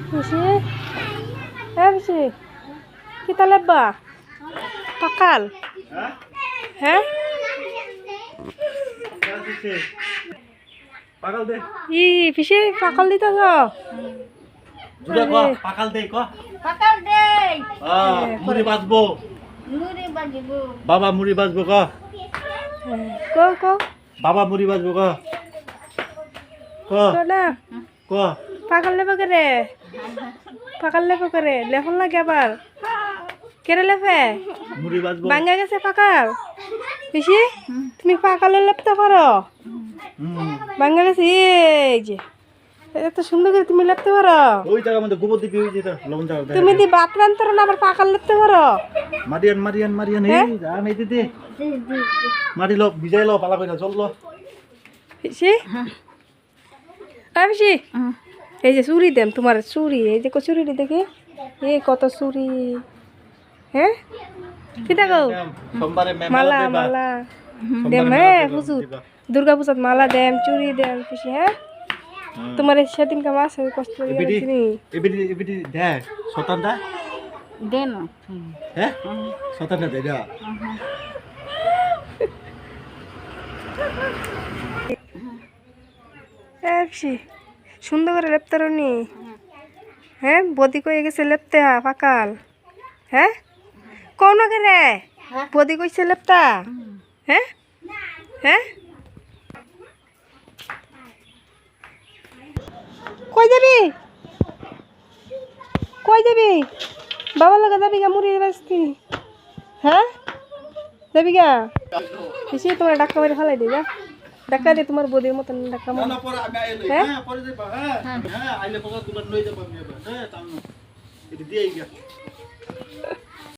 Bisi, bisi. Kita leba. Pakal. Hah? পাকাল দে Ih, bisi pakal dito ko. জুড়ে ক পাকাল দে ক পাকাল দেই মুড়ি বাজবো মুড়ি বাজিবো বাবা মুড়ি বাজবো ক Ko. বাবা মুড়ি বাজবো ক ক Ko na. ক Pakal leba kere. Pakal leba kere. Lepon lagi abar. Kere lepe. মুড়ি বাজবো Bangga gese pakal. Bisi, তুমি পাকালে লেপতে পারো? বাঙ্গা গেছে এই যে এত সুন্দর করে তুমি লেপতে পারো? ওই জায়গা মধ্যে গোবর দিবি ওই যেটা লবণ জায়গা তুমি দি বাত রানতে না আবার পাকাল লেপতে পারো? মারিয়ান এই যা নাই দিদি মারি লো ভিজাই লো পালা কইরা চল লো বেশি বেশি এই যে চুরি দেম তোমার চুরি এই যে চুরি দেখে এই কত চুরি হ্যাঁ কি দেখো সোমবারে মালা মালা দেম হ্যাঁ হুজুর দুর্গা পূজাত মালা দেম চুরি দেম বেশি হ্যাঁ তোমার সেদিন কাম আছে কষ্ট করে এবিডি দে শতানটা দেন হ্যাঁ শতানটা দে দা বেশি সুন্দর করে লেপতে রনি হ্যাঁ বদি কয়ে গেছে লেপতে পাকাল হ্যাঁ কোন করে বদি কইছে লেপতা হ্যাঁ হ্যাঁ কই যাবি বাবার লগে যাবি গা মুড়ি বাজতি হ্যাঁ যাবি গা বেশি তোমার ডাক্কা মেরে ফেলাই দিই যা ডাক্কা দে তোমার বদির মতন ডাক্কা মার না পরে আমি আইলে হ্যাঁ পরে যাবা হ্যাঁ আইলে পকা দুলা লই যাবা আমি হ্যাঁ তাও না এটি দিয়ে গিয়া